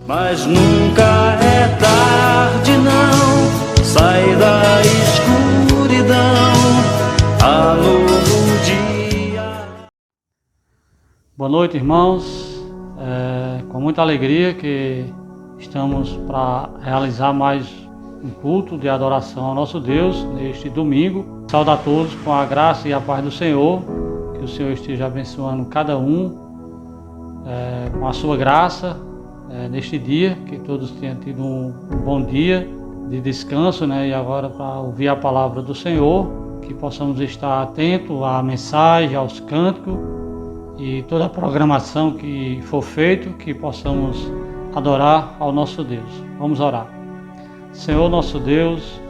Mas nunca é tarde não, sai da escuridão, há novo dia. Boa noite, irmãos. Com muita alegria que estamos para realizar mais um culto de adoração ao nosso Deus neste domingo. Saúdo a todos com a graça e a paz do Senhor, que o Senhor esteja abençoando cada um com a sua graça neste dia, que todos tenham tido um bom dia de descanso, e agora para ouvir a palavra do Senhor, que possamos estar atentos à mensagem, aos cânticos e toda a programação que for feita, que possamos adorar ao nosso Deus. Vamos orar. Senhor nosso Deus,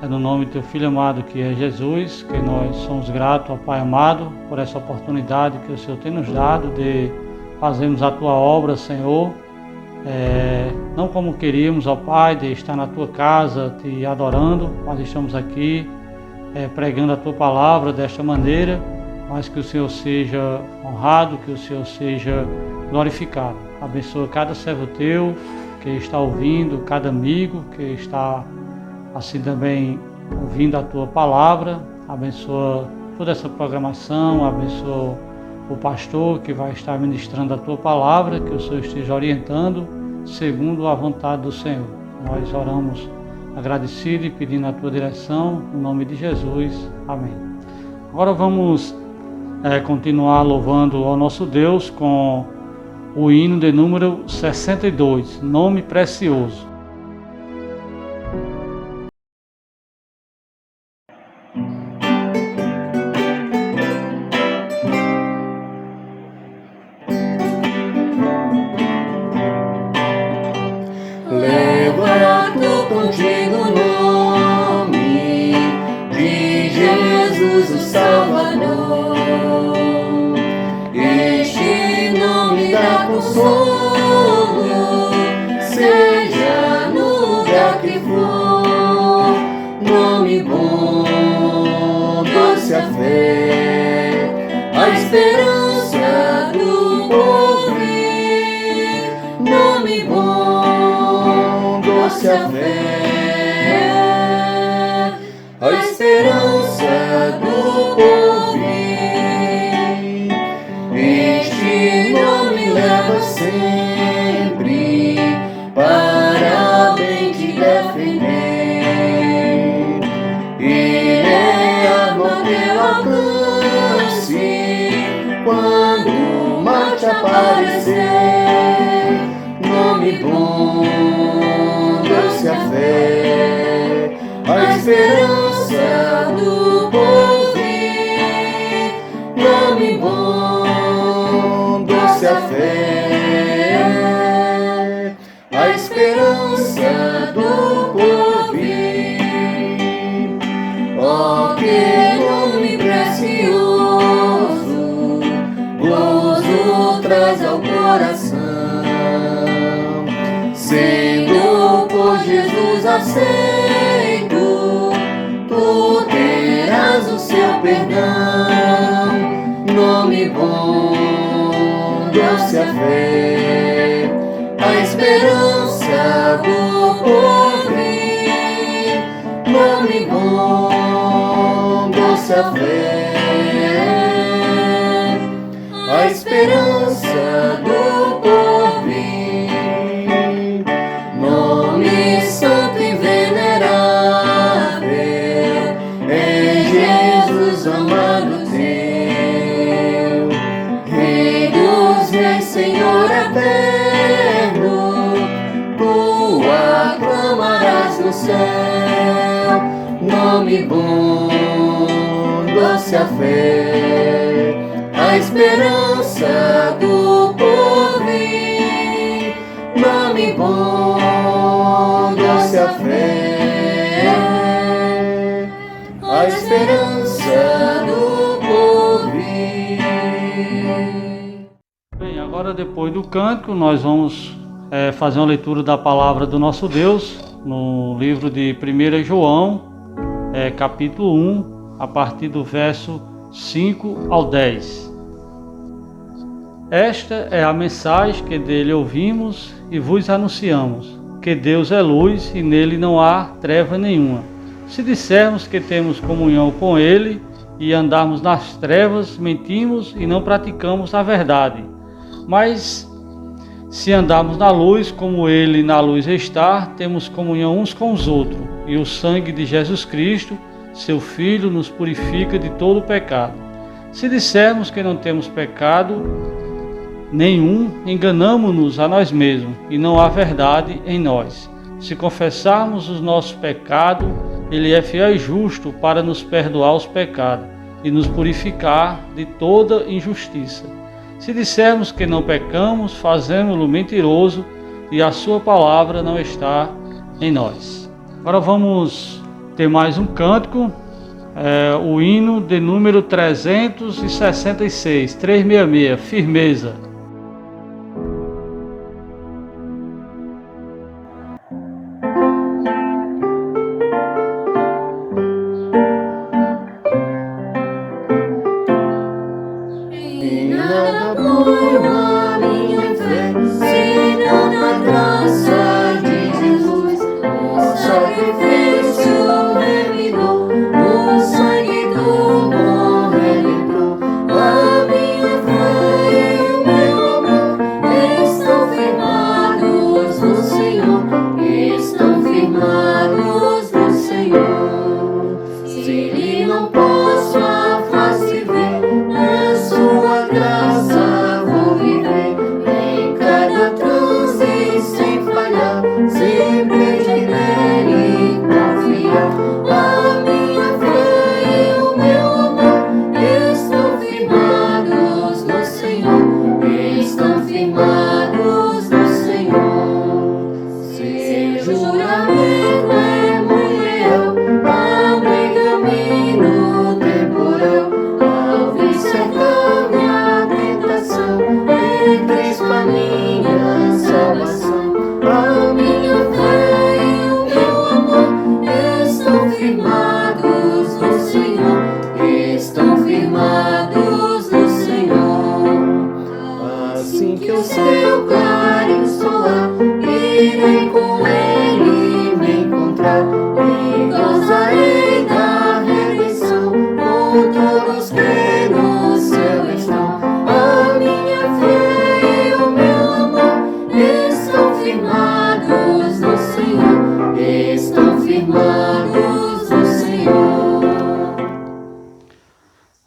é no nome do Teu Filho amado que é Jesus, que nós somos gratos ao Pai amado por essa oportunidade que o Senhor tem nos dado de fazermos a Tua obra, Senhor, não como queríamos, ó Pai, de estar na Tua casa Te adorando, mas estamos aqui pregando a Tua palavra desta maneira, mas que o Senhor seja honrado, que o Senhor seja glorificado. Abençoa cada servo Teu que está ouvindo, cada amigo que está assim também ouvindo a Tua palavra. Abençoa toda essa programação, abençoa o pastor que vai estar ministrando a Tua palavra, que o Senhor esteja orientando segundo a vontade do Senhor. Nós oramos agradecidos e pedindo a Tua direção, em nome de Jesus. Amém. Agora vamos continuar louvando ao nosso Deus com o hino de número 62, Nome Precioso. Levanto contigo o nome de Jesus o Salvador. Este nome dá consolo, seja no lugar que for. Nome bom, doce a fé, a esperança do porvir. Nome bom, doce a fé, a esperança do porvir. Este nome leva sempre para bem te defender. Ele é arma ao teu alcance quando o mal te aparecer. Nome bom, doce a fé, a esperança do porvir. Nome bom, doce a fé, a esperança do porvir. Oh, que nome precioso, gozo traz ao coração. Sendo por Jesus aceito, tu terás o seu perdão. Nome bom, doce a fé, a esperança do porvir. Nome bom, doce a fé, a esperança do porvir. Nome santo e venerável, é Jesus amado teu. Rei dos reis, Senhor eterno, tu aclamarás no céu. Nome bom, doce a fé, a esperança do porvir. Nome bom, doce a fé, a esperança do porvir. Bem, agora depois do cântico nós vamos fazer uma leitura da palavra do nosso Deus no livro de 1 João, capítulo 1, a partir do verso 5 ao 10. Esta é a mensagem que dele ouvimos e vos anunciamos, que Deus é luz e nele não há treva nenhuma. Se dissermos que temos comunhão com ele e andarmos nas trevas, mentimos e não praticamos a verdade. Mas se andarmos na luz, como ele na luz está, temos comunhão uns com os outros, e o sangue de Jesus Cristo, seu Filho, nos purifica de todo pecado. Se dissermos que não temos pecado nenhum, enganamo-nos a nós mesmos, e não há verdade em nós. Se confessarmos os nossos pecados, ele é fiel e justo para nos perdoar os pecados e nos purificar de toda injustiça. Se dissermos que não pecamos, fazemos-lo mentiroso e a sua palavra não está em nós. Agora vamos ter mais um cântico, o hino de número 366, 366, Firmeza.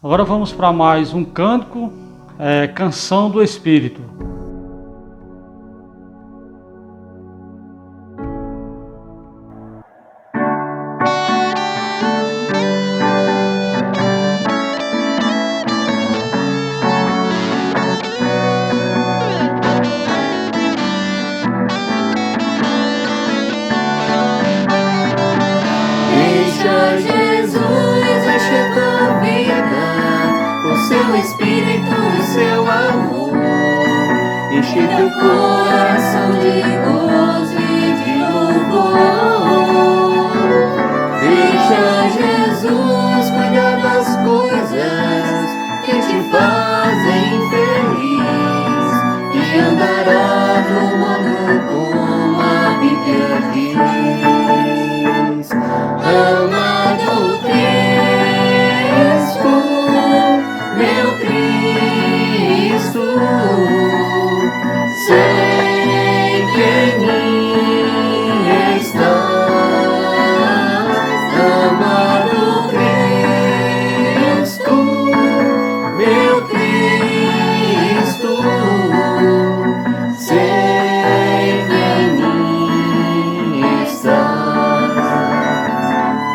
Agora vamos para mais um cântico, Canção do Espírito. Deixa Jesus encher tua vida, seu Espírito e seu amor, enche teu coração de gozo e de louvor. Deixa Jesus cuidar das coisas que te fazem feliz e andará no modo como a Bíblia diz. Amado Cristo, meu Cristo, sei que em mim estás, amado Cristo, meu Cristo, sei que em mim estás.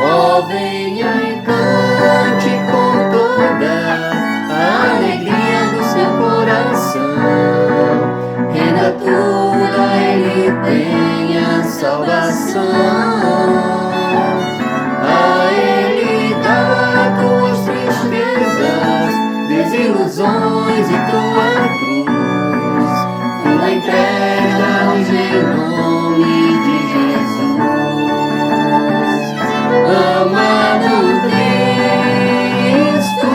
Ó, venha e cante com toda a alegria do seu coração, renda toda, ele tenha salvação. A ele dá tuas tristezas, desilusões e tua cruz, tua entrega-os em nome de Jesus. Amado Cristo,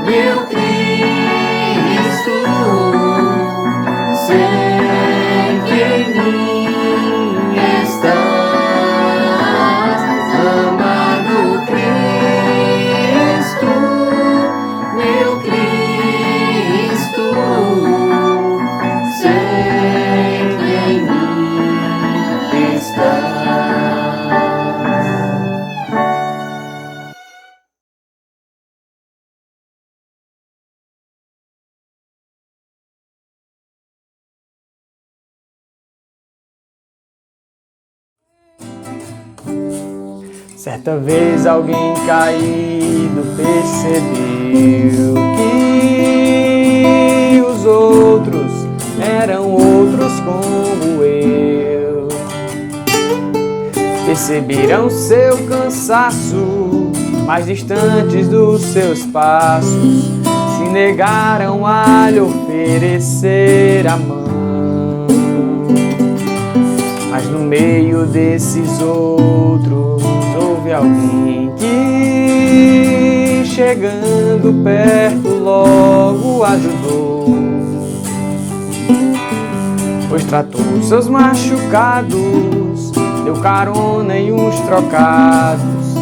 meu Cristo, Certa vez alguém caído percebeu que os outros eram outros como eu. Perceberam seu cansaço, mais distantes dos seus passos, se negaram a lhe oferecer a mão. Mas no meio desses outros houve alguém que, chegando perto, logo ajudou, pois tratou seus machucados, deu carona e uns trocados,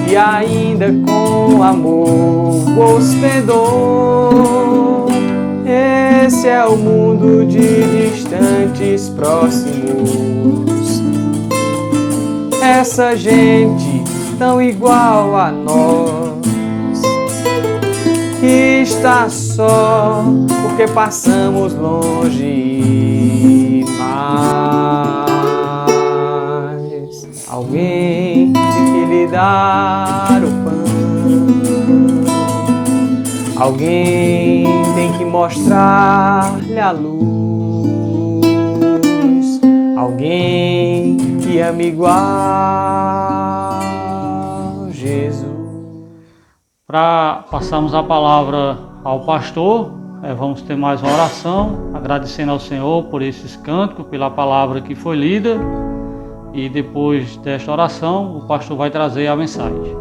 e ainda com amor hospedou. Esse é o mundo de distantes próximos, essa gente tão igual a nós, que está só porque passamos longe. Mas alguém tem que lhe dar o pão, alguém tem que mostrar-lhe a luz, alguém que ama igual Jesus. Para passarmos a palavra ao pastor, vamos ter mais uma oração, agradecendo ao Senhor por esses cânticos, pela palavra que foi lida, e depois desta oração o pastor vai trazer a mensagem.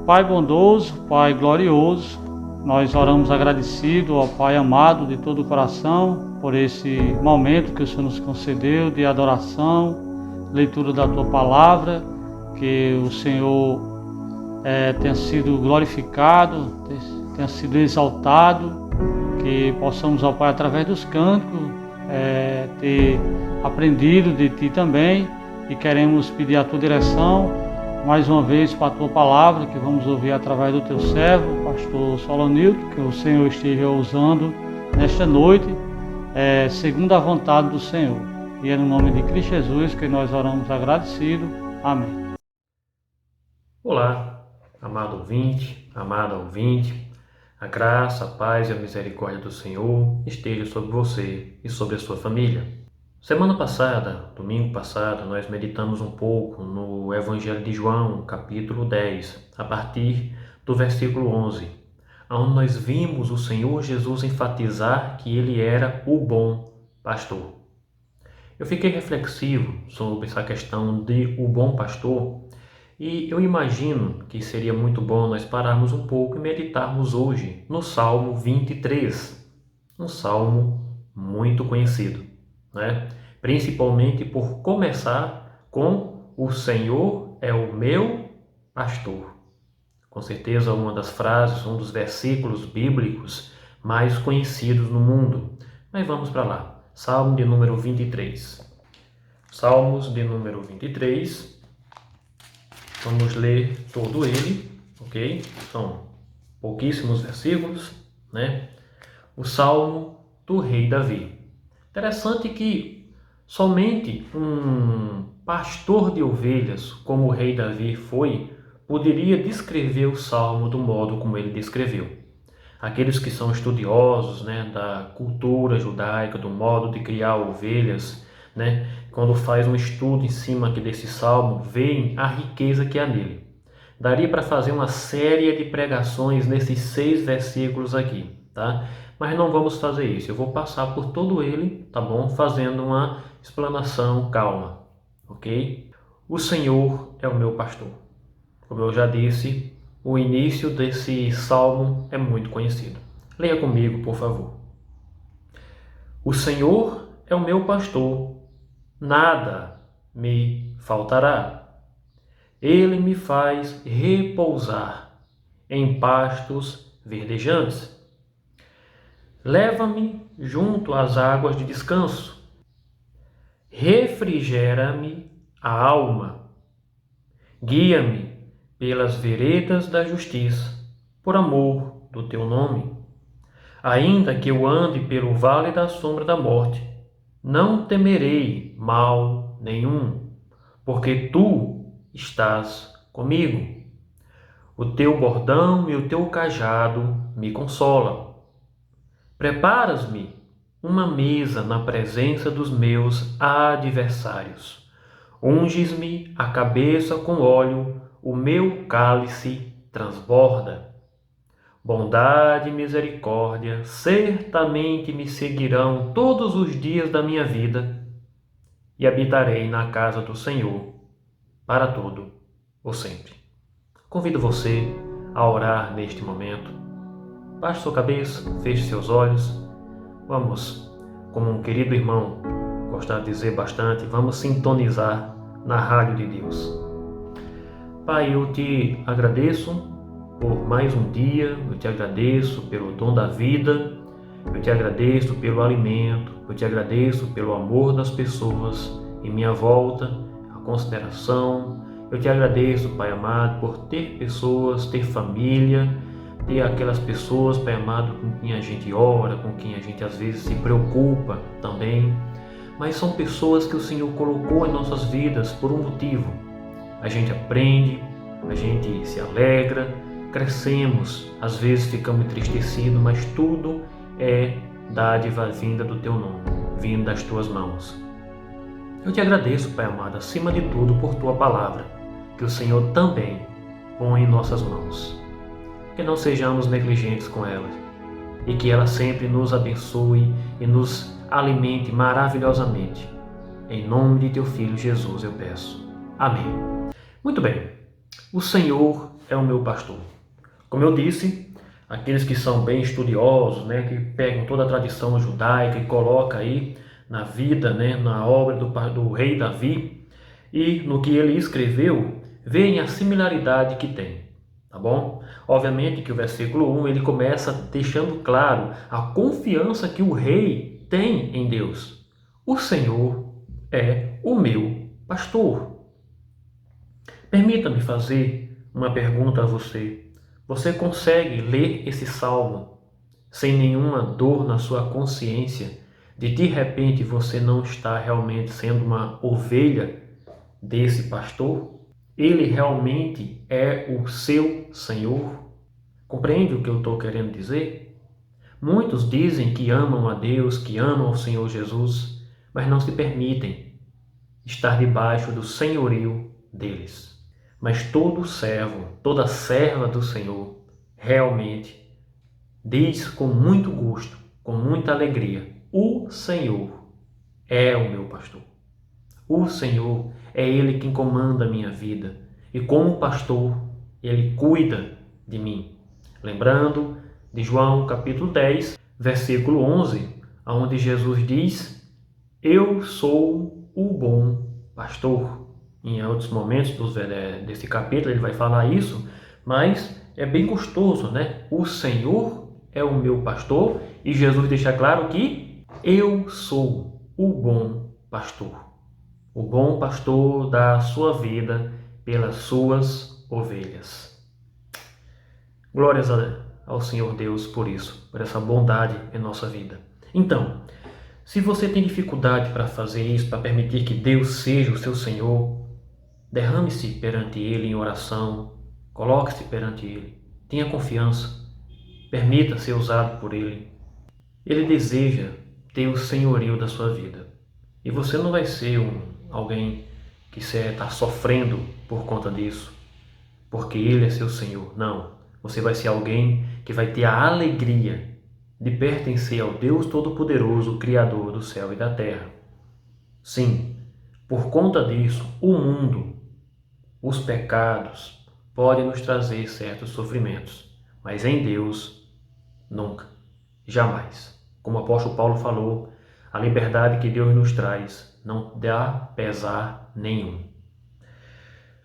Pai bondoso, Pai glorioso, nós oramos agradecido ao Pai amado de todo o coração por esse momento que o Senhor nos concedeu de adoração, leitura da Tua Palavra, que o Senhor tenha sido glorificado, tenha sido exaltado, que possamos, ó Pai, através dos cânticos, ter aprendido de Ti também, e queremos pedir a Tua direção mais uma vez para a Tua Palavra, que vamos ouvir através do Teu servo, pastor Solonildo, que o Senhor esteja usando nesta noite, segundo a vontade do Senhor. E é no nome de Cristo Jesus que nós oramos agradecido. Amém. Olá, amado ouvinte, amada ouvinte, a graça, a paz e a misericórdia do Senhor esteja sobre você e sobre a sua família. Semana passada, domingo passado, nós meditamos um pouco no Evangelho de João, capítulo 10, a partir do versículo 11, onde nós vimos o Senhor Jesus enfatizar que Ele era o bom pastor. Eu fiquei reflexivo sobre essa questão de o bom pastor, e eu imagino que seria muito bom nós pararmos um pouco e meditarmos hoje no Salmo 23, um salmo muito conhecido, né? Principalmente por começar com o Senhor é o meu pastor. Com certeza uma das frases, um dos versículos bíblicos mais conhecidos no mundo. Mas vamos para lá. Salmo de número 23. Salmos de número 23. Vamos ler todo ele, ok? São pouquíssimos versículos, né? O Salmo do Rei Davi. Interessante que somente um pastor de ovelhas, como o rei Davi foi, poderia descrever o Salmo do modo como ele descreveu. Aqueles que são estudiosos, né, da cultura judaica, do modo de criar ovelhas, né, quando faz um estudo em cima aqui desse Salmo, veem a riqueza que há nele. Daria para fazer uma série de pregações nesses 6 versículos aqui, tá? Mas não vamos fazer isso. Eu vou passar por todo ele, tá bom? Fazendo uma explanação calma, ok? O Senhor é o meu pastor. Como eu já disse, o início desse salmo é muito conhecido. Leia comigo, por favor. O Senhor é o meu pastor, nada me faltará. Ele me faz repousar em pastos verdejantes. Leva-me junto às águas de descanso. Refrigera-me a alma. Guia-me pelas veredas da justiça, por amor do teu nome. Ainda que eu ande pelo vale da sombra da morte, não temerei mal nenhum, porque tu estás comigo. O teu bordão e o teu cajado me consolam. Preparas-me uma mesa na presença dos meus adversários. Unges-me a cabeça com óleo, o meu cálice transborda. Bondade e misericórdia certamente me seguirão todos os dias da minha vida e habitarei na casa do Senhor para todo o sempre. Convido você a orar neste momento. Baixe sua cabeça, feche seus olhos. Vamos, como um querido irmão gosta de dizer bastante, vamos sintonizar na rádio de Deus. Pai, eu te agradeço por mais um dia, eu te agradeço pelo dom da vida, eu te agradeço pelo alimento, eu te agradeço pelo amor das pessoas em minha volta, a consideração. Eu te agradeço, Pai amado, por ter pessoas, ter família, ter aquelas pessoas, Pai amado, com quem a gente ora, com quem a gente às vezes se preocupa também. Mas são pessoas que o Senhor colocou em nossas vidas por um motivo. A gente aprende, a gente se alegra, crescemos, às vezes ficamos entristecidos, mas tudo é dádiva vinda do Teu nome, vindo das Tuas mãos. Eu te agradeço, Pai amado, acima de tudo por Tua palavra, que o Senhor também põe em nossas mãos. Que não sejamos negligentes com ela e que ela sempre nos abençoe e nos alimente maravilhosamente. Em nome de Teu Filho Jesus eu peço. Amém. Muito bem. O Senhor é o meu pastor. Como eu disse, aqueles que são bem estudiosos, que pegam toda a tradição judaica e colocam aí na vida, na obra do rei Davi e no que ele escreveu, veem a similaridade que tem, tá bom? Obviamente que o versículo 1 ele começa deixando claro a confiança que o rei tem em Deus. O Senhor é o meu pastor. Permita-me fazer uma pergunta a você. Você consegue ler esse salmo sem nenhuma dor na sua consciência de repente você não está realmente sendo uma ovelha desse pastor? Ele realmente é o seu Senhor? Compreende o que eu estou querendo dizer? Muitos dizem que amam a Deus, que amam ao Senhor Jesus, mas não se permitem estar debaixo do senhorio deles. Mas todo servo, toda serva do Senhor, realmente diz com muito gosto, com muita alegria: o Senhor é o meu pastor. O Senhor é Ele quem comanda a minha vida. E como pastor, Ele cuida de mim. Lembrando de João capítulo 10, versículo 11, onde Jesus diz: eu sou o bom pastor. Em outros momentos desse capítulo ele vai falar isso, mas é bem gostoso, O Senhor é o meu pastor e Jesus deixa claro que eu sou o bom pastor. O bom pastor dá a sua vida pelas suas ovelhas. Glórias ao Senhor Deus por isso, por essa bondade em nossa vida. Então, se você tem dificuldade para fazer isso, para permitir que Deus seja o seu Senhor, derrame-se perante Ele em oração, coloque-se perante Ele, tenha confiança, permita ser usado por Ele. Ele deseja ter o senhorio da sua vida. E você não vai ser alguém que está sofrendo por conta disso, porque Ele é seu Senhor. Não, você vai ser alguém que vai ter a alegria de pertencer ao Deus Todo-Poderoso, Criador do céu e da terra. Sim, por conta disso, o mundo, os pecados, podem nos trazer certos sofrimentos, mas em Deus, nunca, jamais. Como o apóstolo Paulo falou, a liberdade que Deus nos traz não dá pesar nenhum.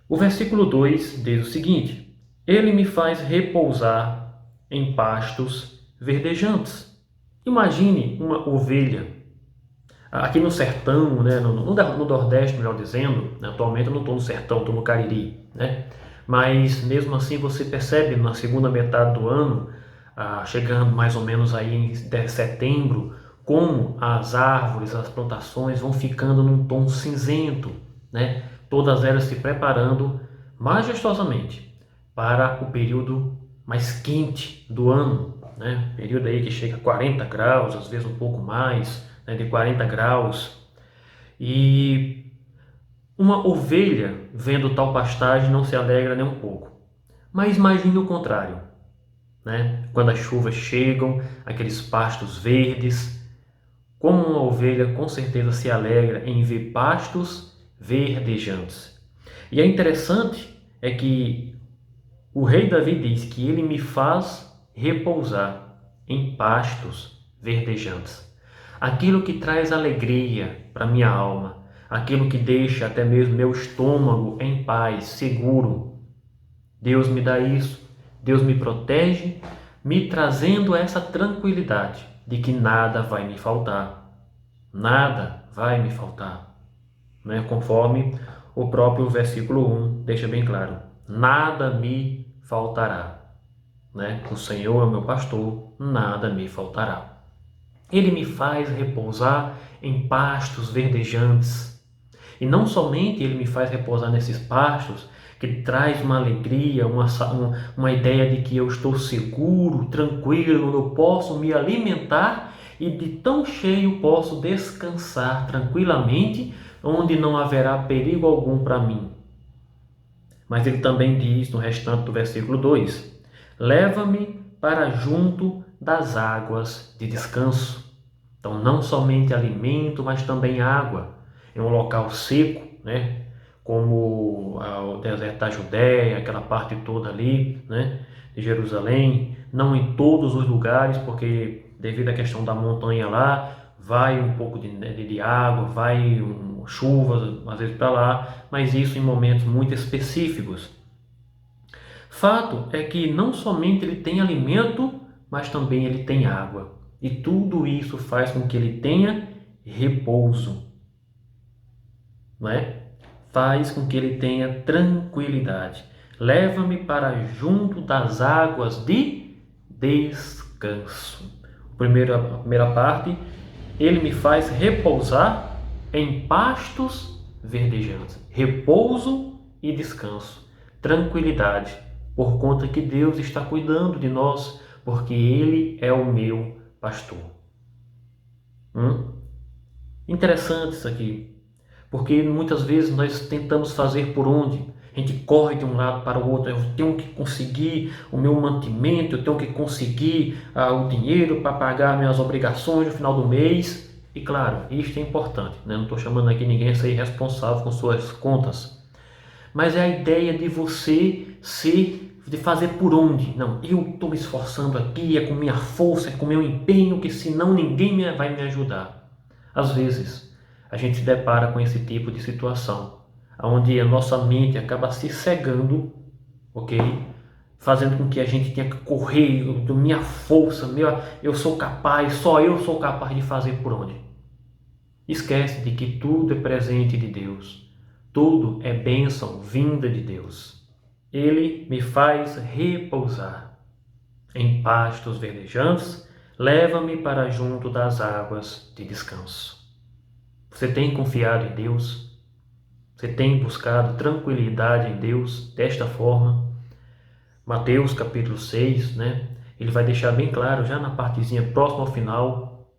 O versículo 2 diz o seguinte: Ele me faz repousar em pastos verdejantes. Imagine uma ovelha. Aqui no sertão, no Nordeste, melhor dizendo, atualmente eu não estou no sertão, estou no Cariri, mas mesmo assim você percebe na segunda metade do ano, chegando mais ou menos aí em setembro, como as árvores, as plantações vão ficando num tom cinzento, todas elas se preparando majestosamente para o período mais quente do ano, né? Período aí que chega a 40 graus, às vezes um pouco mais, né? De 40 graus. E uma ovelha vendo tal pastagem não se alegra nem um pouco. Mas imagine o contrário, né? Quando as chuvas chegam, aqueles pastos verdes, como uma ovelha com certeza se alegra em ver pastos verdejantes. E é interessante é que o rei Davi diz que ele me faz repousar em pastos verdejantes. Aquilo que traz alegria para minha alma, aquilo que deixa até mesmo meu estômago em paz, seguro. Deus me dá isso, Deus me protege, me trazendo essa tranquilidade de que nada vai me faltar. Nada vai me faltar, né? Conforme o próprio versículo 1 deixa bem claro. Nada me faltará, né? O Senhor é o meu pastor, nada me faltará. Ele me faz repousar em pastos verdejantes. E não somente ele me faz repousar nesses pastos, que traz uma alegria, uma ideia de que eu estou seguro, tranquilo, eu posso me alimentar e de tão cheio posso descansar tranquilamente, onde não haverá perigo algum para mim. Mas ele também diz no restante do versículo 2: leva-me para junto das águas de descanso. Então, não somente alimento, mas também água. Em um local seco, né? Como o deserto da Judéia, aquela parte toda ali, né? De Jerusalém. Não em todos os lugares, porque devido à questão da montanha lá, vai um pouco de água, vai chuvas às vezes para lá, mas isso em momentos muito específicos. Fato é que não somente ele tem alimento, mas também ele tem água. E tudo isso faz com que ele tenha repouso, não é? Faz com que ele tenha tranquilidade. Leva-me para junto das águas de descanso. A primeira parte, ele me faz repousar em pastos verdejantes. Repouso e descanso. Tranquilidade, por conta que Deus está cuidando de nós, porque Ele é o meu pastor. Interessante isso aqui, porque muitas vezes nós tentamos fazer por onde? A gente corre de um lado para o outro. Eu tenho que conseguir o meu mantimento, eu tenho que conseguir o dinheiro para pagar minhas obrigações no final do mês. E claro, isto é importante, né? Não estou chamando aqui ninguém a ser irresponsável com suas contas. Mas é a ideia de você de fazer por onde? Não, eu estou me esforçando aqui, é com minha força, é com meu empenho, que senão ninguém vai me ajudar. Às vezes, a gente se depara com esse tipo de situação, onde a nossa mente acaba se cegando, ok? Fazendo com que a gente tenha que correr, minha força, eu sou capaz, só eu sou capaz de fazer por onde? Esquece de que tudo é presente de Deus, tudo é bênção vinda de Deus. Ele me faz repousar em pastos verdejantes, leva-me para junto das águas de descanso. Você tem confiado em Deus? Você tem buscado tranquilidade em Deus desta forma? Mateus capítulo 6, né? Ele vai deixar bem claro, já na partezinha próxima ao final,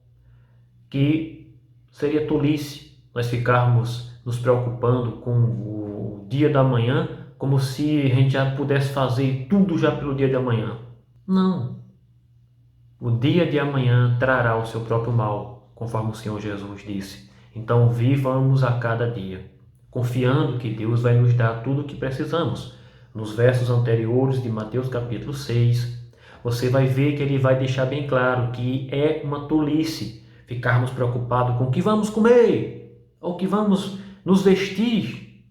que seria tolice nós ficarmos nos preocupando com o dia da manhã, como se a gente já pudesse fazer tudo já pelo dia de amanhã. Não. O dia de amanhã trará o seu próprio mal, conforme o Senhor Jesus disse. Então vivamos a cada dia, confiando que Deus vai nos dar tudo o que precisamos. Nos versos anteriores de Mateus capítulo 6, você vai ver que ele vai deixar bem claro que é uma tolice ficarmos preocupados com o que vamos comer, ou o que vamos nos vestir,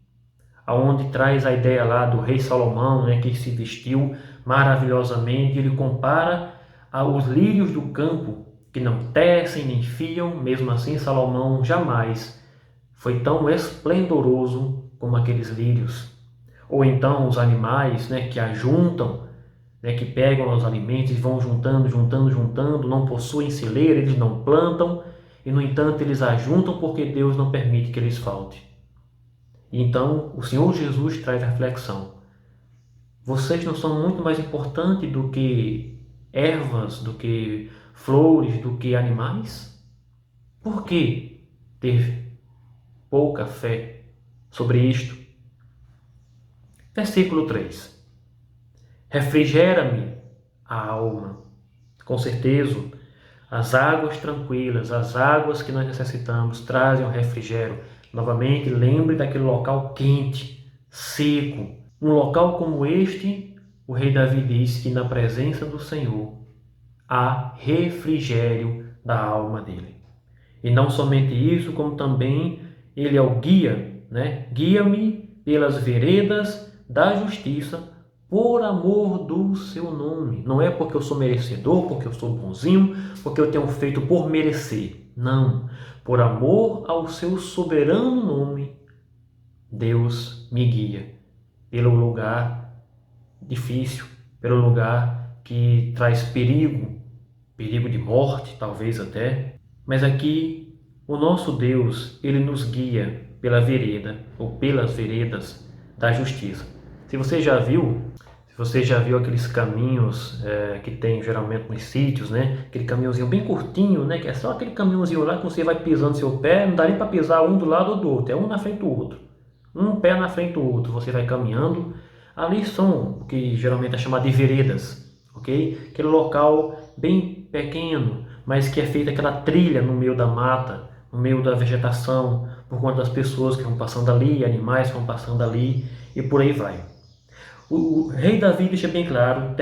aonde traz a ideia lá do rei Salomão, né, que se vestiu maravilhosamente. Ele compara aos lírios do campo, que não tecem nem fiam, mesmo assim Salomão jamais foi tão esplendoroso como aqueles lírios. Ou então os animais, né, que ajuntam, né, que pegam os alimentos e vão juntando, não possuem celeira, eles não plantam, e no entanto eles ajuntam porque Deus não permite que eles falte. E então o Senhor Jesus traz a reflexão. Vocês não são muito mais importantes do que ervas, do que flores, do que animais? Por que ter pouca fé sobre isto? Versículo 3. Refrigera-me a alma. Com certeza, as águas tranquilas, as águas que nós necessitamos, trazem um refrigério. Novamente, lembre daquele local quente, seco. Um local como este, o rei Davi diz que na presença do Senhor há refrigério da alma dele. E não somente isso, como também ele é o guia, né? Guia-me pelas veredas da justiça, por amor do seu nome. Não é porque eu sou merecedor, porque eu sou bonzinho, porque eu tenho feito por merecer. Não. Por amor ao seu soberano nome, Deus me guia pelo lugar difícil, pelo lugar que traz perigo, perigo de morte, talvez até. Mas aqui, o nosso Deus, ele nos guia pela vereda, ou pelas veredas da justiça. Se você já viu aqueles caminhos que tem geralmente nos sítios, né? Aquele caminhozinho bem curtinho, né? Que é só aquele caminhozinho lá que você vai pisando seu pé, não dá nem para pisar um do lado ou do outro, é um na frente do outro. Um pé na frente do outro, você vai caminhando. Ali são o que geralmente é chamado de veredas, ok? Aquele local bem pequeno, mas que é feita aquela trilha no meio da mata, no meio da vegetação, por conta das pessoas que vão passando ali, animais que vão passando ali, e por aí vai. O rei Davi deixa bem claro,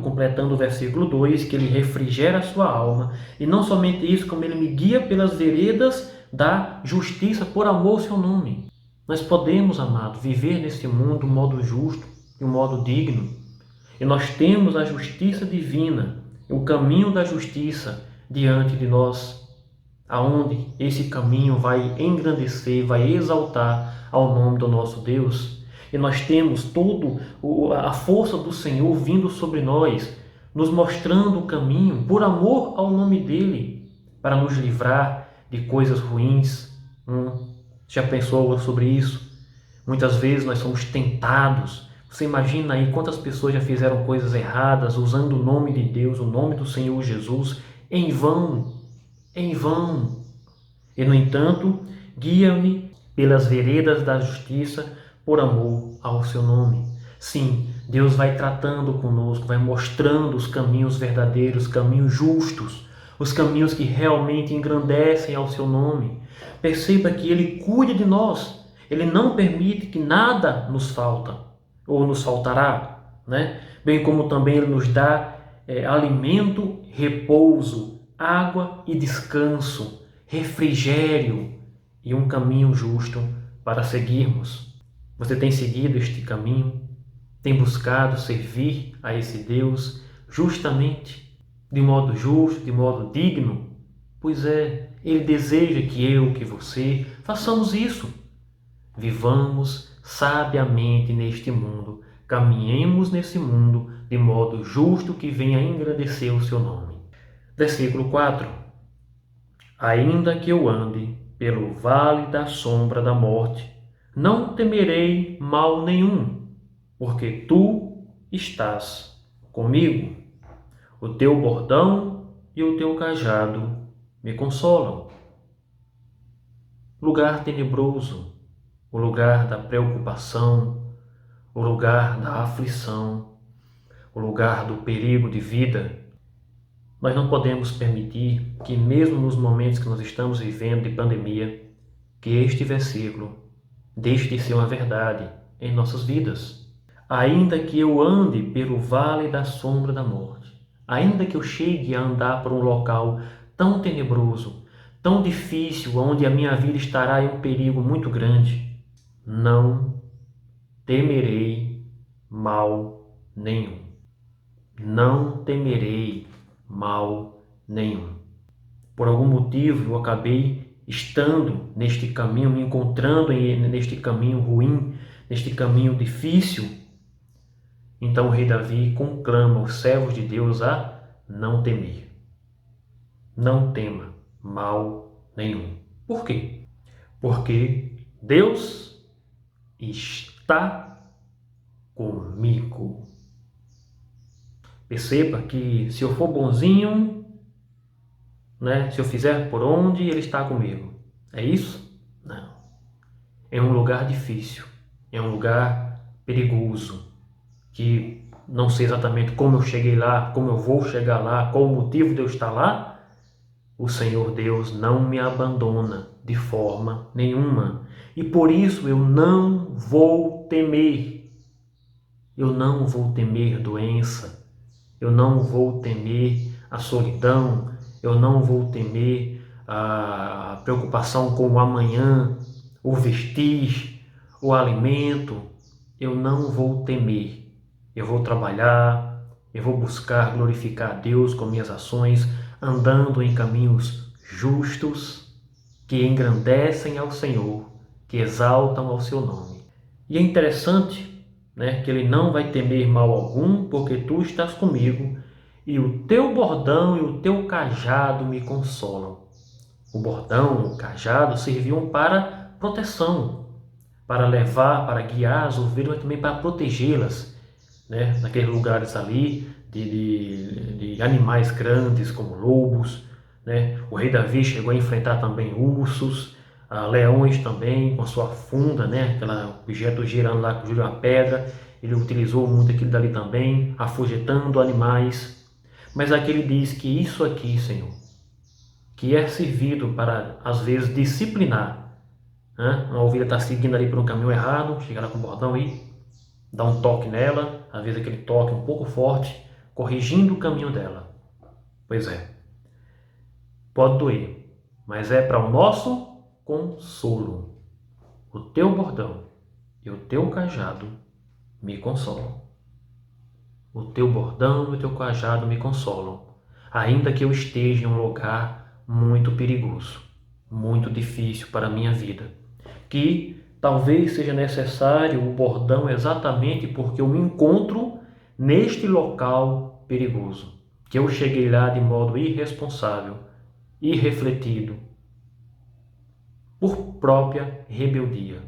completando o versículo 2, que ele refrigera a sua alma, e não somente isso, como ele me guia pelas veredas da justiça, por amor ao seu nome. Nós podemos, amado, viver nesse mundo de um modo justo, de um modo digno, e nós temos a justiça divina, o caminho da justiça diante de nós, aonde esse caminho vai engrandecer, vai exaltar ao nome do nosso Deus. E nós temos toda a força do Senhor vindo sobre nós, nos mostrando o caminho, por amor ao nome dEle, para nos livrar de coisas ruins. Já pensou sobre isso? Muitas vezes nós somos tentados. Você imagina aí quantas pessoas já fizeram coisas erradas, usando o nome de Deus, o nome do Senhor Jesus, em vão. Em vão. E, no entanto, guia-me pelas veredas da justiça, por amor ao seu nome. Sim, Deus vai tratando conosco, vai mostrando os caminhos verdadeiros, caminhos justos, os caminhos que realmente engrandecem ao seu nome. Perceba que Ele cuida de nós, Ele não permite que nada nos falta, ou nos faltará, né? Bem como também Ele nos dá alimento, repouso, água e descanso, refrigério e um caminho justo para seguirmos. Você tem seguido este caminho? Tem buscado servir a esse Deus justamente, de modo justo, de modo digno? Pois é, Ele deseja que você façamos isso. Vivamos sabiamente neste mundo, caminhemos nesse mundo de modo justo que venha engrandecer o seu nome. Versículo 4. Ainda que eu ande pelo vale da sombra da morte, não temerei mal nenhum, porque tu estás comigo. O teu bordão e o teu cajado me consolam. Lugar tenebroso, o lugar da preocupação, o lugar da aflição, o lugar do perigo de vida. Nós não podemos permitir que, mesmo nos momentos que nós estamos vivendo de pandemia, que este versículo deixe de ser uma verdade em nossas vidas. Ainda que eu ande pelo vale da sombra da morte, ainda que eu chegue a andar por um local tão tenebroso, tão difícil, onde a minha vida estará em um perigo muito grande, não temerei mal nenhum. Não temerei mal nenhum. Por algum motivo eu acabei estando neste caminho, me encontrando neste caminho ruim, neste caminho difícil. Então o rei Davi conclama os servos de Deus a não temer. Não tema mal nenhum. Por quê? Porque Deus está comigo. Perceba que se eu for bonzinho, né, se eu fizer por onde, Ele está comigo. É isso? Não. É um lugar difícil, é um lugar perigoso, que não sei exatamente como eu cheguei lá, como eu vou chegar lá, qual o motivo de eu estar lá. O Senhor Deus não me abandona de forma nenhuma. E por isso eu não vou temer. Eu não vou temer doença. Eu não vou temer a solidão. Eu não vou temer a preocupação com o amanhã, o vestir, o alimento. Eu não vou temer. Eu vou trabalhar, eu vou buscar glorificar a Deus com minhas ações, andando em caminhos justos, que engrandecem ao Senhor, que exaltam ao seu nome. E é interessante, né, que Ele não vai temer mal algum, porque tu estás comigo, e o teu bordão e o teu cajado me consolam. O bordão, o cajado serviam para proteção, para levar, para guiar as ovelhas, mas também para protegê-las, né, naqueles lugares ali de animais grandes como lobos, né? O rei Davi chegou a enfrentar também ursos, leões também, com a sua funda, né? Aquele objeto girando lá com uma pedra. Ele utilizou muito aquilo dali também, afugentando animais. Mas aqui ele diz que isso aqui, Senhor, que é servido para, às vezes, disciplinar, né? Uma ovelha está seguindo ali por um caminho errado, chega lá com o bordão aí, dá um toque nela, às vezes aquele toque um pouco forte, corrigindo o caminho dela. Pois é, pode doer, mas é para o nosso consolo. O teu bordão e o teu cajado me consolam. O teu bordão e o teu cajado me consolam, ainda que eu esteja em um lugar muito perigoso, muito difícil para a minha vida, que talvez seja necessário o bordão exatamente porque eu me encontro neste local perigoso, que eu cheguei lá de modo irresponsável, irrefletido, por própria rebeldia.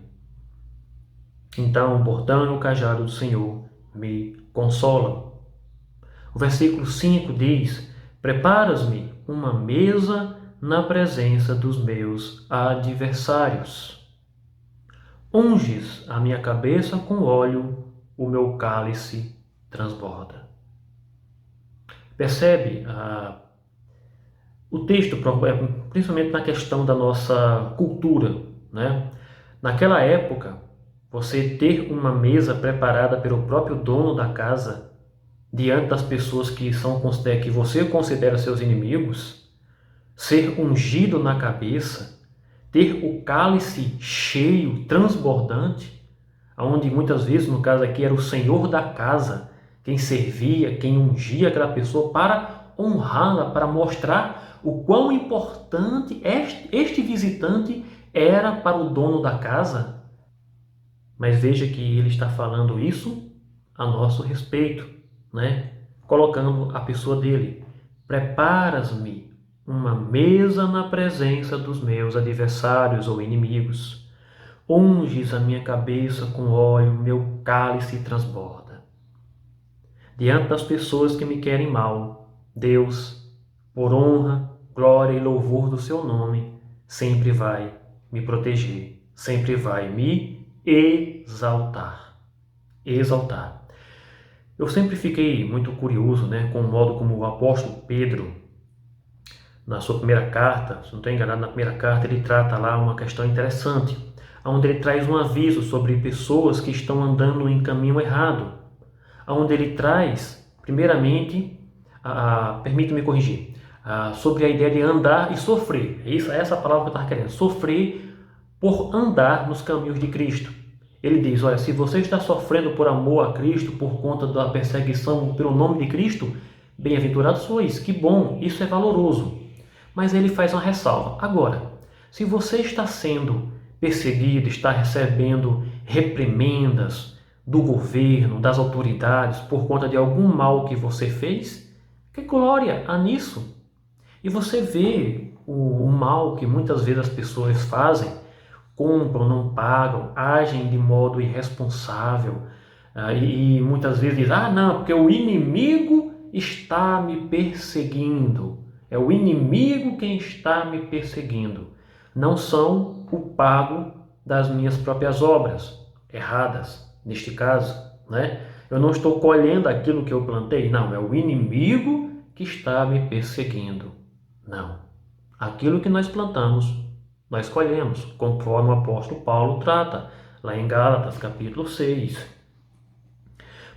Então o bordão e o cajado do Senhor me consolam. O versículo 5 diz: preparas-me uma mesa na presença dos meus adversários. Unges a minha cabeça com óleo, o meu cálice transborda. Percebe o texto, principalmente na questão da nossa cultura, né? Naquela época, você ter uma mesa preparada pelo próprio dono da casa, diante das pessoas que você considera seus inimigos, ser ungido na cabeça, ter o cálice cheio, transbordante, onde muitas vezes, no caso aqui, era o senhor da casa, quem servia, quem ungia aquela pessoa para honrá-la, para mostrar o quão importante este visitante era para o dono da casa. Mas veja que ele está falando isso a nosso respeito, né? Colocando a pessoa dele. Preparas-me uma mesa na presença dos meus adversários ou inimigos. Unges a minha cabeça com óleo, meu cálice transborda. Diante das pessoas que me querem mal, Deus, por honra, glória e louvor do seu nome, sempre vai me proteger, sempre vai me exaltar. Exaltar. Eu sempre fiquei muito curioso, né, com o modo como o apóstolo Pedro, na sua primeira carta, se não estou enganado, na primeira carta ele trata lá uma questão interessante, onde ele traz um aviso sobre pessoas que estão andando em caminho errado, onde ele traz, primeiramente, permita-me corrigir, sobre a ideia de andar e sofrer. É essa a palavra que eu estava querendo, sofrer por andar nos caminhos de Cristo. Ele diz, olha, se você está sofrendo por amor a Cristo, por conta da perseguição pelo nome de Cristo, bem-aventurados sois, que bom, isso é valoroso. Mas ele faz uma ressalva. Agora, se você está sendo perseguido, está recebendo reprimendas do governo, das autoridades, por conta de algum mal que você fez, que glória há nisso. E você vê o mal que muitas vezes as pessoas fazem, compram, não pagam, agem de modo irresponsável, E muitas vezes diz, não, porque o inimigo está me perseguindo. É o inimigo quem está me perseguindo. Não são o pago das minhas próprias obras erradas, neste caso, né? Eu não estou colhendo aquilo que eu plantei. Não, é o inimigo que está me perseguindo. Não. Aquilo que nós plantamos, nós colhemos, conforme o apóstolo Paulo trata, lá em Gálatas, capítulo 6.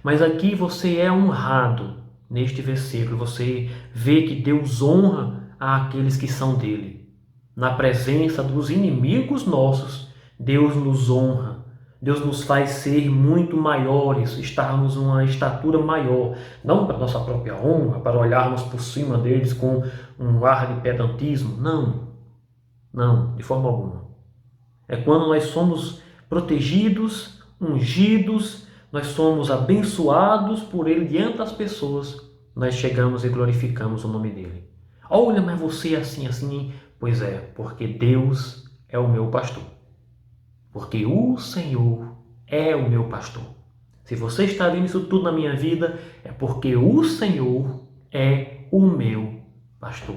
Mas aqui você é honrado, neste versículo, você vê que Deus honra aqueles que são dele. Na presença dos inimigos nossos, Deus nos honra. Deus nos faz ser muito maiores, estarmos uma estatura maior, não para nossa própria honra, para olharmos por cima deles com um ar de pedantismo. Não, de forma alguma. É quando nós somos protegidos, ungidos, nós somos abençoados por Ele diante das pessoas, nós chegamos e glorificamos o nome dEle. Olha, mas você é assim. Pois é, porque Deus é o meu pastor. Porque o Senhor é o meu pastor. Se você está vendo isso tudo na minha vida, é porque o Senhor é o meu pastor.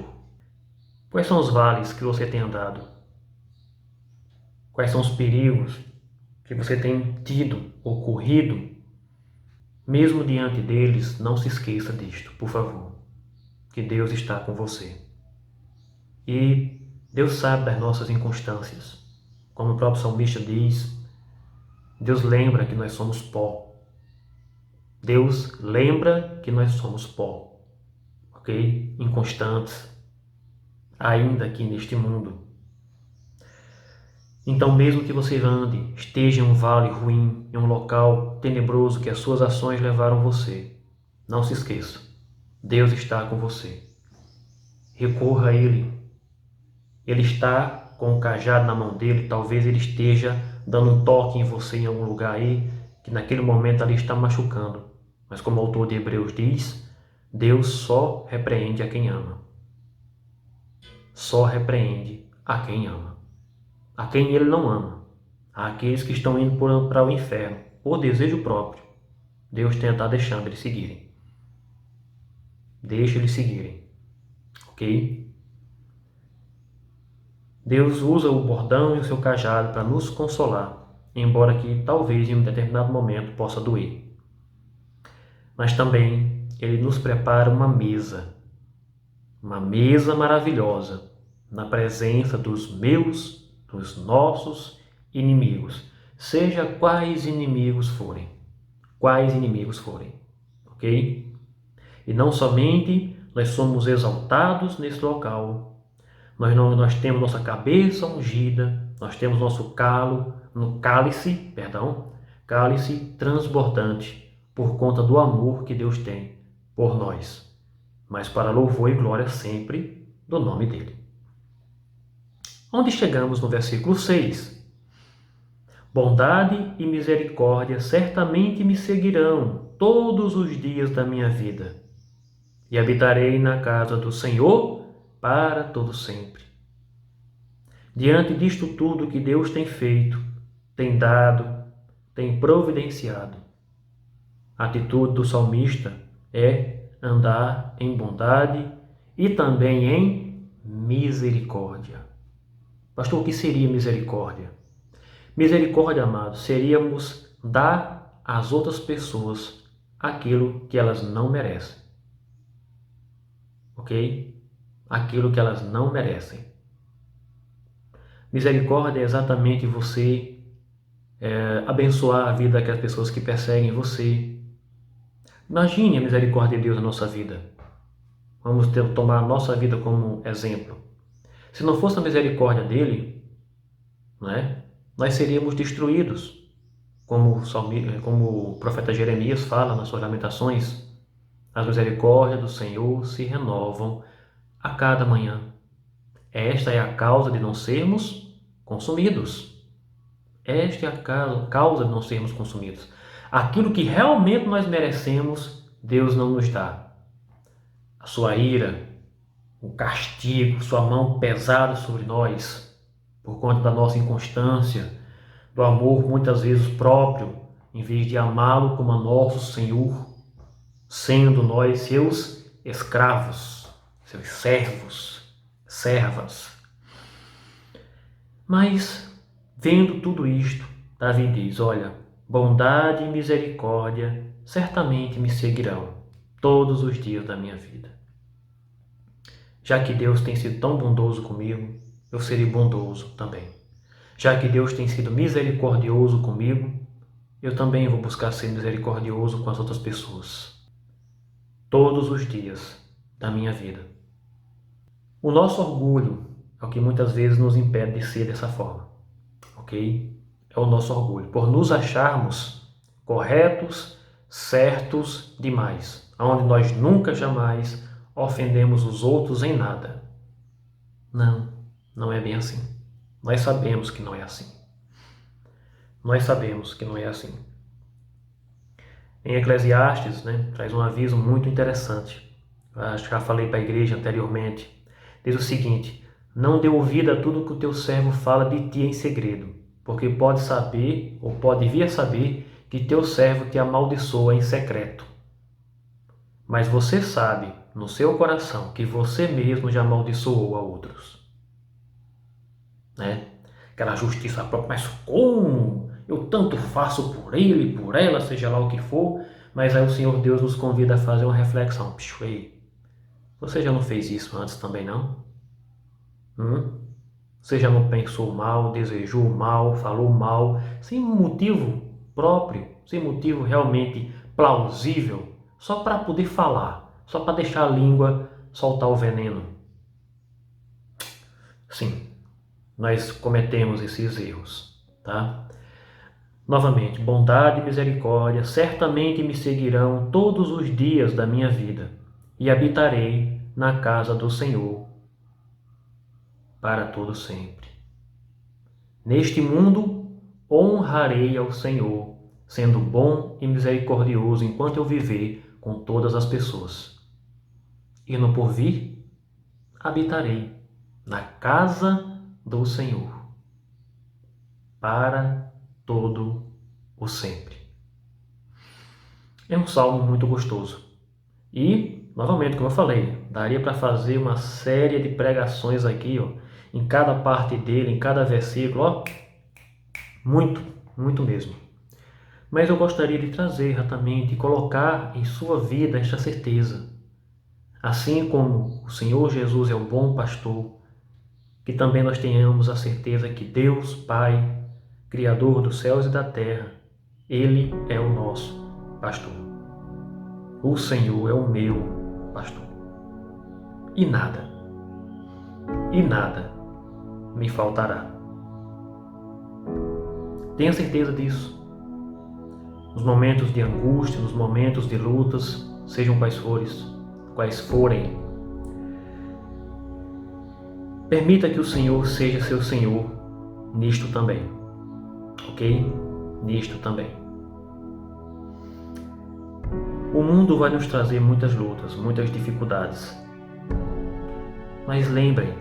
Quais são os vales que você tem andado? Quais são os perigos que você tem tido, ocorrido? Mesmo diante deles, não se esqueça disto, por favor. Que Deus está com você. E Deus sabe das nossas inconstâncias. Como o próprio salmista diz, Deus lembra que nós somos pó. Deus lembra que nós somos pó. Ok? Inconstantes. Ainda aqui neste mundo. Então, mesmo que você ande, esteja em um vale ruim, em um local tenebroso que as suas ações levaram você, não se esqueça, Deus está com você. Recorra a Ele. Ele está com o cajado na mão dele, talvez Ele esteja dando um toque em você em algum lugar aí, que naquele momento ali está machucando. Mas como o autor de Hebreus diz, Deus só repreende a quem ama. Só repreende a quem ama. A quem Ele não ama, àqueles que estão indo para o inferno, por desejo próprio, Deus está deixando eles seguirem. Deixa eles seguirem, ok? Deus usa o bordão e o seu cajado para nos consolar, embora que talvez em um determinado momento possa doer. Mas também Ele nos prepara uma mesa maravilhosa, na presença dos nossos inimigos, seja quais inimigos forem, ok? E não somente nós somos exaltados nesse local, nós temos nossa cabeça ungida, nós temos nosso cálice transbordante, por conta do amor que Deus tem por nós, mas para louvor e glória sempre do nome dEle. Onde chegamos no versículo 6. Bondade e misericórdia certamente me seguirão todos os dias da minha vida, e habitarei na casa do Senhor para todo sempre. Diante disto tudo que Deus tem feito, tem dado, tem providenciado, a atitude do salmista é andar em bondade e também em misericórdia. Pastor, o que seria misericórdia? Misericórdia, amados, seríamos dar às outras pessoas aquilo que elas não merecem. Ok? Aquilo que elas não merecem. Misericórdia é exatamente você abençoar a vida daquelas pessoas que perseguem você. Imagine a misericórdia de Deus na nossa vida. Vamos tomar a nossa vida como exemplo. Se não fosse a misericórdia dele, nós seríamos destruídos. Como o profeta Jeremias fala nas suas lamentações, as misericórdias do Senhor se renovam a cada manhã. Esta é a causa de não sermos consumidos. Esta é a causa de não sermos consumidos. Aquilo que realmente nós merecemos, Deus não nos dá. A sua ira, o castigo, sua mão pesada sobre nós, por conta da nossa inconstância, do amor muitas vezes próprio em vez de amá-lo como a nosso Senhor, sendo nós seus escravos, seus servos, servas. Mas, vendo tudo isto, Davi diz: olha, bondade e misericórdia certamente me seguirão todos os dias da minha vida. Já que Deus tem sido tão bondoso comigo, eu serei bondoso também. Já que Deus tem sido misericordioso comigo, eu também vou buscar ser misericordioso com as outras pessoas. Todos os dias da minha vida. O nosso orgulho é o que muitas vezes nos impede de ser dessa forma, ok? É o nosso orgulho, por nos acharmos corretos, certos demais, onde nós nunca jamais ofendemos os outros em nada. Não, não é bem assim. Nós sabemos que não é assim. Nós sabemos que não é assim. Em Eclesiastes, traz um aviso muito interessante. Acho que já falei para a igreja anteriormente. Diz o seguinte: não dê ouvido a tudo que o teu servo fala de ti em segredo, porque pode saber, ou pode vir a saber, que teu servo te amaldiçoa em secreto. Mas você sabe, no seu coração, que você mesmo já amaldiçoou a outros. Aquela justiça própria, mas como? Eu tanto faço por ele, por ela, seja lá o que for. Mas aí o Senhor Deus nos convida a fazer uma reflexão. Picho, ei, você já não fez isso antes também, não? Você já não pensou mal, desejou mal, falou mal, sem motivo próprio, sem motivo realmente plausível, só para poder falar, só para deixar a língua soltar o veneno? Sim, nós cometemos esses erros, tá? Novamente, bondade e misericórdia certamente me seguirão todos os dias da minha vida, e habitarei na casa do Senhor para todo sempre. Neste mundo honrarei ao Senhor, sendo bom e misericordioso enquanto eu viver com todas as pessoas. E no porvir habitarei na casa do Senhor para todo o sempre. É um salmo muito gostoso. E, novamente, como eu falei, daria para fazer uma série de pregações aqui, em cada parte dele, em cada versículo, muito, muito mesmo. Mas eu gostaria de trazer exatamente e colocar em sua vida esta certeza. Assim como o Senhor Jesus é o bom pastor, que também nós tenhamos a certeza que Deus, Pai, Criador dos céus e da terra, Ele é o nosso pastor. O Senhor é o meu pastor. E nada me faltará. Tenha certeza disso. Nos momentos de angústia, nos momentos de lutas, sejam quais forem, permita que o Senhor seja seu Senhor nisto também. Ok? Nisto também. O mundo vai nos trazer muitas lutas, muitas dificuldades. Mas lembrem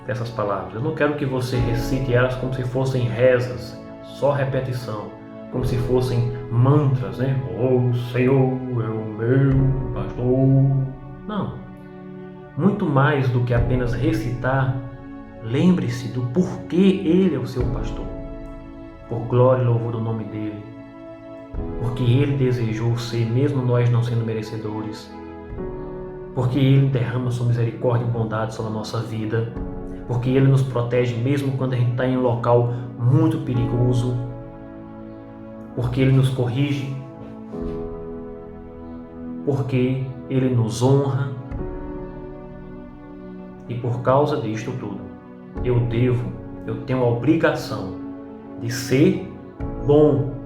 dessas palavras. Eu não quero que você recite elas como se fossem rezas, só repetição, como se fossem mantras, O Senhor é o meu pastor. Não. Muito mais do que apenas recitar, lembre-se do porquê Ele é o seu pastor. Por glória e louvor do nome dEle. Porque Ele desejou ser, mesmo nós não sendo merecedores. Porque Ele derrama sua misericórdia e bondade sobre a nossa vida. Porque Ele nos protege mesmo quando a gente está em um local muito perigoso. Porque Ele nos corrige. Porque Ele nos honra. E por causa disto tudo, eu tenho a obrigação de ser bom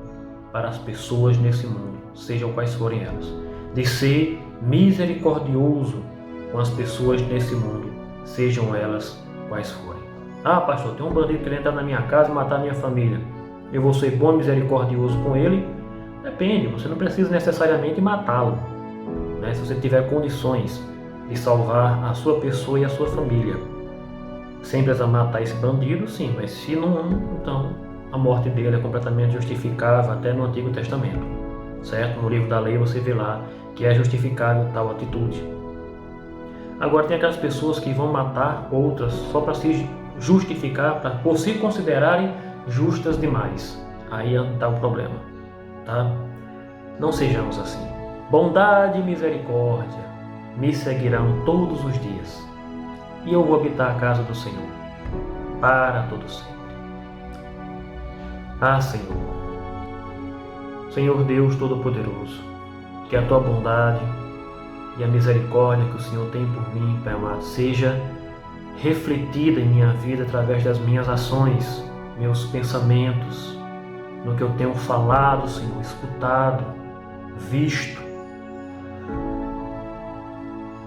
para as pessoas nesse mundo, sejam quais forem elas. De ser misericordioso com as pessoas nesse mundo, sejam elas quais forem. Ah, pastor, tem um bandido querendo entrar na minha casa e matar a minha família. Eu vou ser bom e misericordioso com ele? Depende, você não precisa necessariamente matá-lo, se você tiver condições de salvar a sua pessoa e a sua família. Sem precisar matar esse bandido, sim, mas se não, então a morte dele é completamente justificável até no Antigo Testamento, certo? No livro da lei você vê lá que é justificável tal atitude. Agora tem aquelas pessoas que vão matar outras só para se justificar, por se considerarem justas demais. Aí está o problema, tá? Não sejamos assim. Bondade e misericórdia me seguirão todos os dias, e eu vou habitar a casa do Senhor para todo sempre. Ah, Senhor, Senhor Deus Todo-Poderoso, que a tua bondade e a misericórdia que o Senhor tem por mim, Pai amado, seja refletida em minha vida através das minhas ações, meus pensamentos, no que eu tenho falado, Senhor, escutado, visto.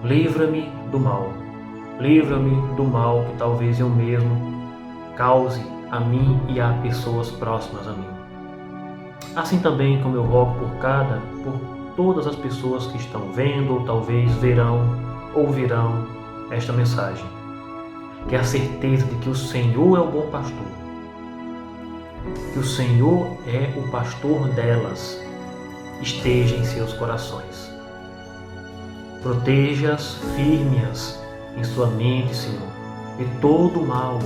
Livra-me do mal. Livra-me do mal que talvez eu mesmo cause a mim e a pessoas próximas a mim. Assim também como eu rogo por todas as pessoas que estão vendo ou talvez verão, ouvirão esta mensagem. Que a certeza de que o Senhor é o bom pastor, que o Senhor é o pastor delas, esteja em seus corações. Proteja-as, firme-as em sua mente, Senhor, de todo o mal,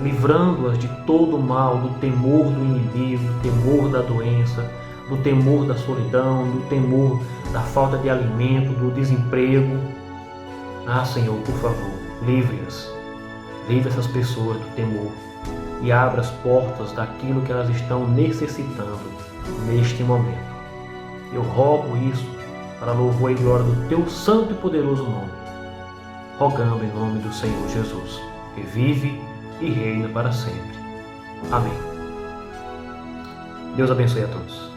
livrando-as de todo o mal, do temor do inimigo, do temor da doença, do temor da solidão, do temor da falta de alimento, do desemprego. Ah, Senhor, por favor, livre-as. Livre essas pessoas do temor e abra as portas daquilo que elas estão necessitando neste momento. Eu rogo isso para louvor e glória do teu santo e poderoso nome, rogando em nome do Senhor Jesus, que vive e reina para sempre. Amém. Deus abençoe a todos.